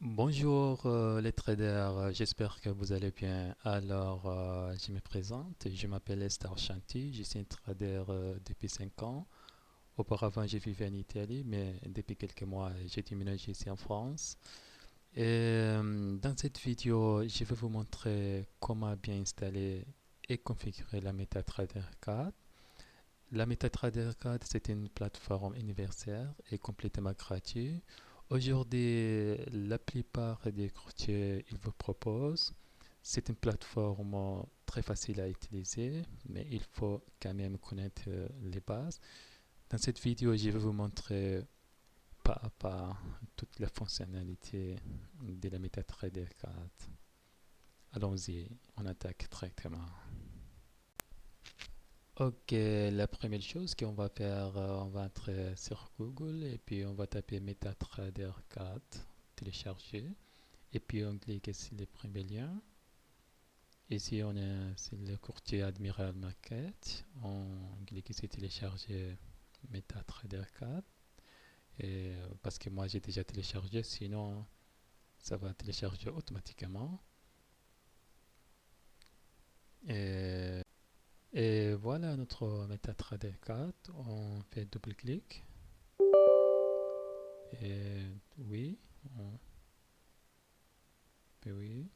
Bonjour les traders, j'espère que vous allez bien. Je me présente, je m'appelle Esther Chanty, je suis un trader depuis 5 ans. Auparavant, je vivais en Italie, mais depuis quelques mois, j'ai déménagé ici en France. Dans cette vidéo, je vais vous montrer comment bien installer et configurer la MetaTrader 4. La MetaTrader 4, c'est une plateforme universelle et complètement gratuite. Aujourd'hui, la plupart des courtiers, ils vous proposent. C'est une plateforme très facile à utiliser, mais il faut quand même connaître les bases. Dans cette vidéo, je vais vous montrer pas à pas toute la fonctionnalité de la MetaTrader 4. Allons-y, on attaque directement. Ok, la première chose qu'on va faire, on va entrer sur Google et puis on va taper MetaTrader 4, télécharger, et puis on clique sur le premier lien. Ici, on est sur le courtier Admiral Market. On clique sur télécharger MetaTrader 4. Parce que moi j'ai déjà téléchargé, sinon ça va télécharger automatiquement. Et, et voilà notre MetaTrader 4. On fait double-clic. Et oui, on peut oui.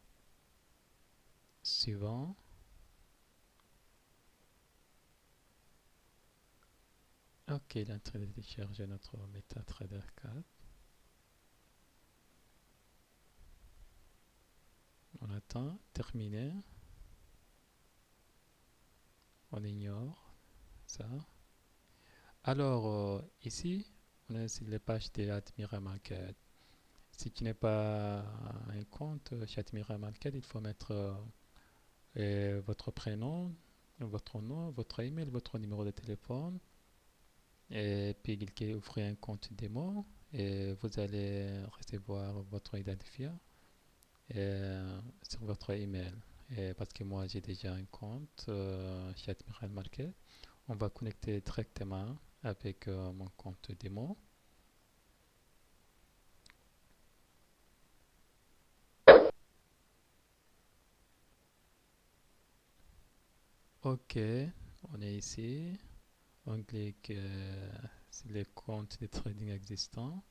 Suivant. Ok, il est en train de télécharger notre MetaTrader 4. On attend. Terminé. On ignore ça. Alors, ici, on est sur les pages de Admiral Market. Si tu n'as pas un compte chez Admiral Market, il faut mettre votre prénom, votre nom, votre email, votre numéro de téléphone. Et puis, cliquez ouvrir un compte démo. Et vous allez recevoir votre identifiant sur votre email. Et parce que moi, j'ai déjà un compte chez Admiral Market. On va connecter directement avec mon compte démo. Ok, on est ici. On clique sur les comptes de trading existants.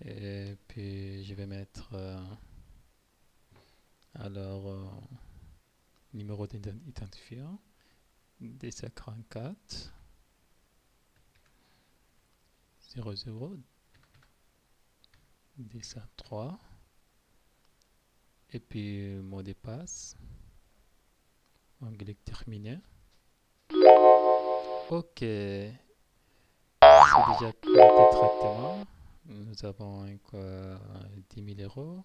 Et puis je vais mettre alors numéro d'identifiant D54 00 D53 et puis mot de passe. On clique terminer. Ok, c'est déjà connecté directement. Nous avons 10 000 euros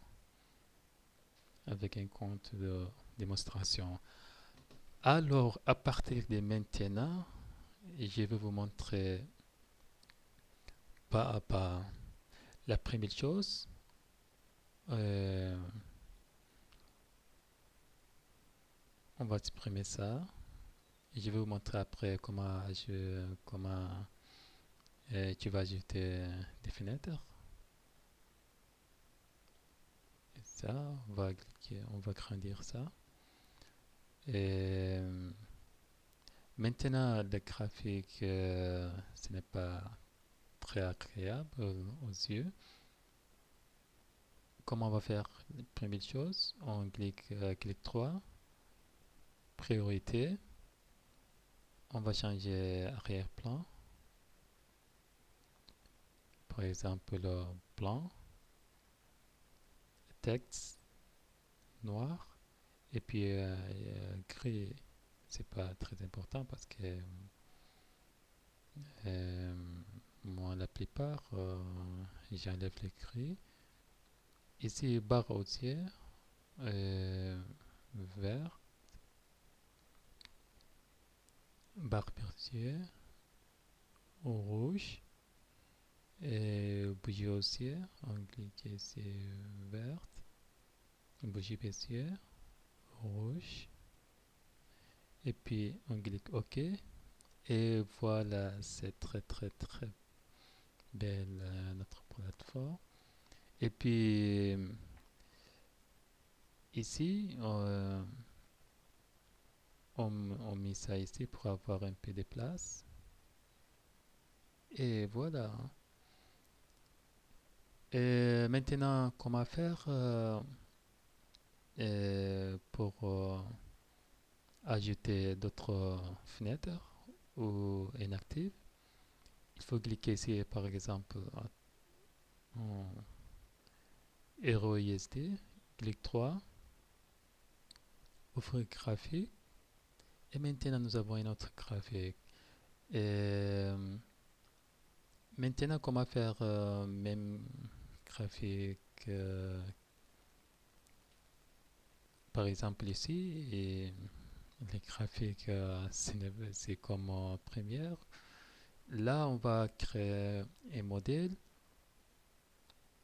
avec un compte de démonstration. Alors, à partir de maintenant, je vais vous montrer pas à pas. La première chose, euh, on va supprimer ça. Je vais vous montrer après comment tu vas ajouter des fenêtres. Et ça, on va grandir ça. Et maintenant, le graphique, ce n'est pas très agréable aux yeux. Comment on va faire? La première chose, on clique 3, priorité. On va changer arrière-plan. Par exemple, le blanc, texte noir et puis gris. C'est pas très important parce que euh, moi, la plupart, j'enlève les gris. Ici, barre haussière, vert, barre baissière, rouge, et bougie haussière, on clique ici verte, bougie baissière, rouge, et puis on clique OK. Et voilà, c'est très très très belle notre plateforme. Et puis ici, on met ça ici pour avoir un peu de place. Et voilà. Et maintenant, comment faire pour ajouter d'autres fenêtres ou inactives? Il faut cliquer ici, par exemple, en Hero ISD, clic 3, ouvrir graphique. Et maintenant, nous avons une autre graphique. Et maintenant, comment faire même graphique, par exemple ici, et les graphiques, c'est comme Premiere. Là, on va créer un modèle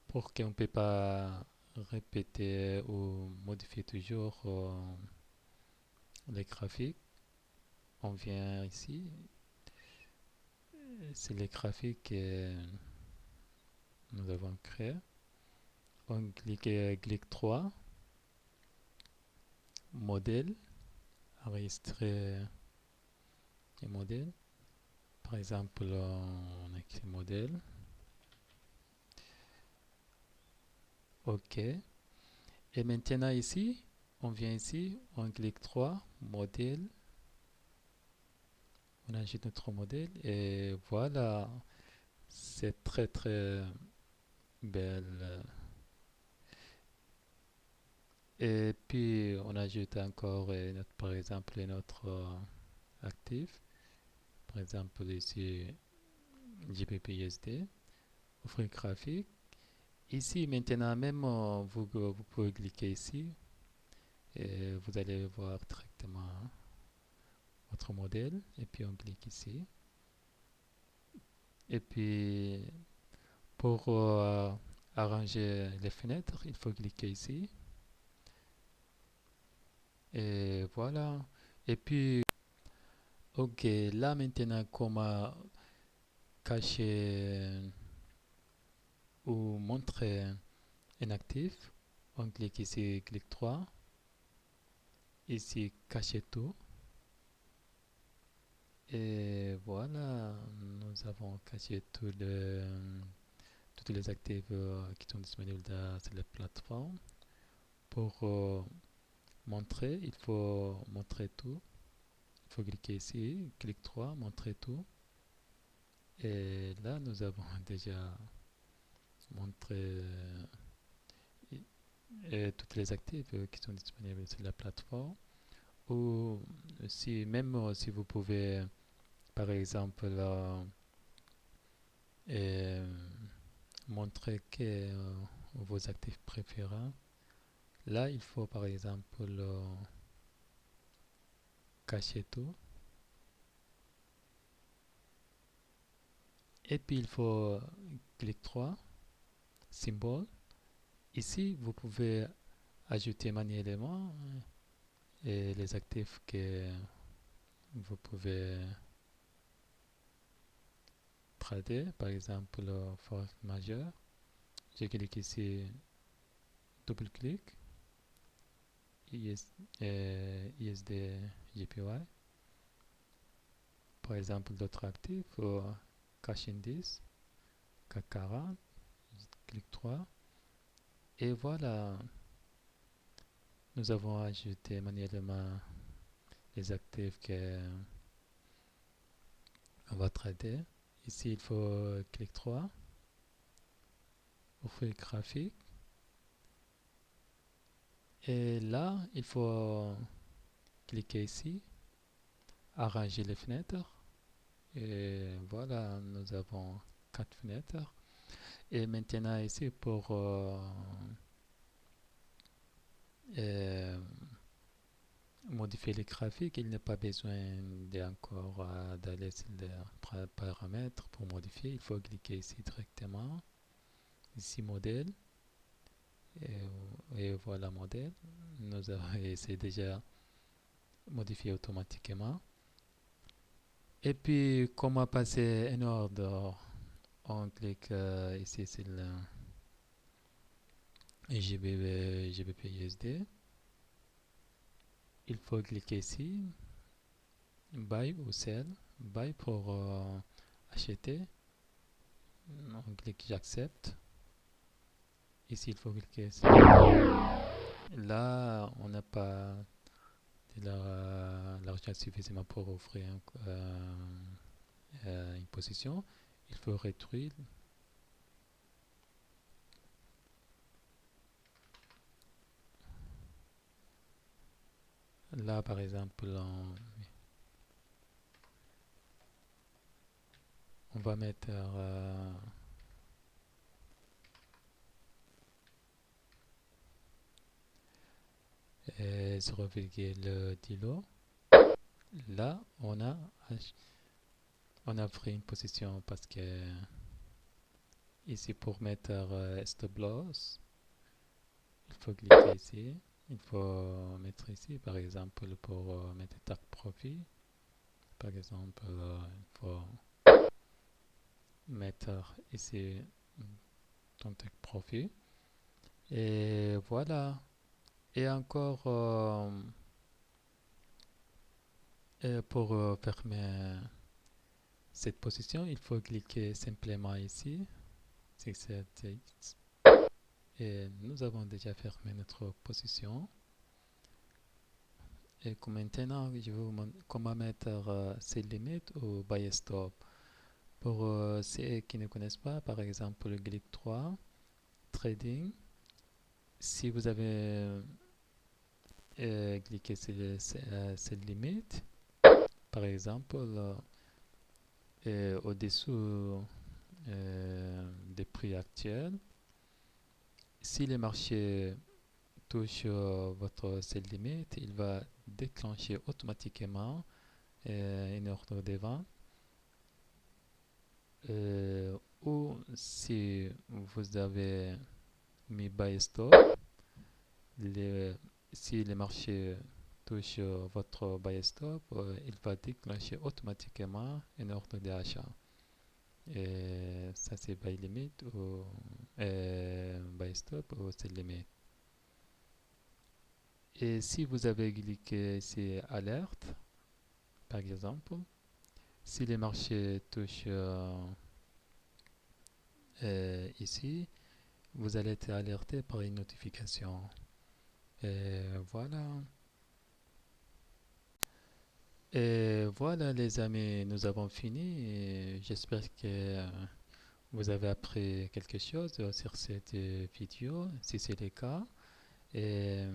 pour qu'on ne peut pas répéter ou modifier toujours les graphiques. On vient ici, c'est les graphiques que nous avons créés. On clique 3, modèle, enregistrer un modèle. Par exemple, on a écrit modèle. OK. Et maintenant ici, on vient ici, on clique 3, modèle. On ajoute notre modèle et voilà, c'est très très belle. Et puis on ajoute encore par exemple notre actif. Par exemple ici GBP-USD, offrir graphique. Ici maintenant même vous pouvez cliquer ici et vous allez voir directement votre modèle et puis on clique ici. Et puis pour arranger les fenêtres, il faut cliquer ici. Et voilà. Et puis, ok, là maintenant, comment cacher ou montrer un actif? On clique ici, clic 3. Ici, cacher tout. Et voilà, nous avons caché tous les actifs qui sont disponibles sur la plateforme. Pour montrer, il faut montrer tout. Il faut cliquer ici, clic 3, montrer tout. Et là, nous avons déjà montré toutes les actifs qui sont disponibles sur la plateforme. Ou si, même si vous pouvez, par exemple, euh, montrer que vos actifs préférés. Là, il faut, par exemple, cacher tout. Et puis, il faut clic 3, symbole. Ici, vous pouvez ajouter manuellement les actifs que vous pouvez trader, par exemple force majeure. Je clique ici, double-clic, ISD JPY. Par exemple, d'autres actifs, Cash Indice, CAC 40, clic 3. Et voilà, nous avons ajouté manuellement les actifs qu'on va trader. Ici, il faut clic 3, ouvrir graphique. Et là, il faut cliquer ici, arranger les fenêtres. Et voilà, nous avons 4 fenêtres. Et maintenant ici, pour modifier les graphiques, il n'est pas besoin encore d'aller sur les paramètres pour modifier. Il faut cliquer ici directement. Ici, modèle. Et voilà, modèle. C'est déjà modifié automatiquement. Et puis, comment passer un ordre? On clique ici sur et GBP USD. Il faut cliquer ici, buy ou sell. Buy pour acheter. On clique j'accepte. Ici, il faut cliquer ici. Là, on n'a pas l'argent suffisamment pour offrir une position. Il faut réduire. Là, par exemple, on va mettre 0,10 lots. Là, on a pris une position parce que ici, pour mettre stop loss, il faut cliquer ici. Il faut mettre ici, par exemple, pour mettre take profit. Par exemple, il faut mettre ici ton take profit. Et voilà. Et encore, pour fermer cette position, il faut cliquer simplement ici. Et nous avons déjà fermé notre position. Et comme maintenant, je vais vous montrer comment mettre ces limites au buy stop. Pour ceux qui ne connaissent pas, par exemple, le Click 3, Trading, si vous avez cliqué sur cette limite, par exemple, au-dessous des prix actuels, si le marché touche votre sell limit, il va déclencher automatiquement une ordre de vente. Ou si vous avez mis buy stop, les- si le marché touche votre buy stop, il va déclencher automatiquement une ordre d'achat. Et ça c'est buy limit ou buy stop ou sell limit. Et si vous avez cliqué ici alerte, par exemple, si le marché touche ici, vous allez être alerté par une notification. Et voilà. Et voilà les amis, nous avons fini. Et j'espère que vous avez appris quelque chose sur cette vidéo. Si c'est le cas, et,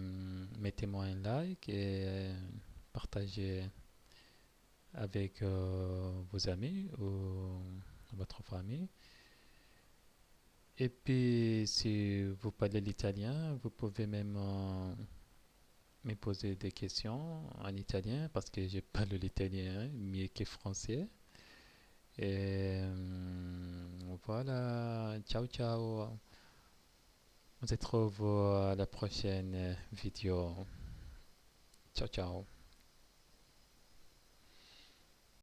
mettez-moi un like et partagez avec vos amis ou votre famille. Et puis, si vous parlez l'italien, vous pouvez même me poser des questions en italien parce que je parle l'italien mieux que français. Et voilà, ciao ciao. On se retrouve à la prochaine vidéo. Ciao ciao.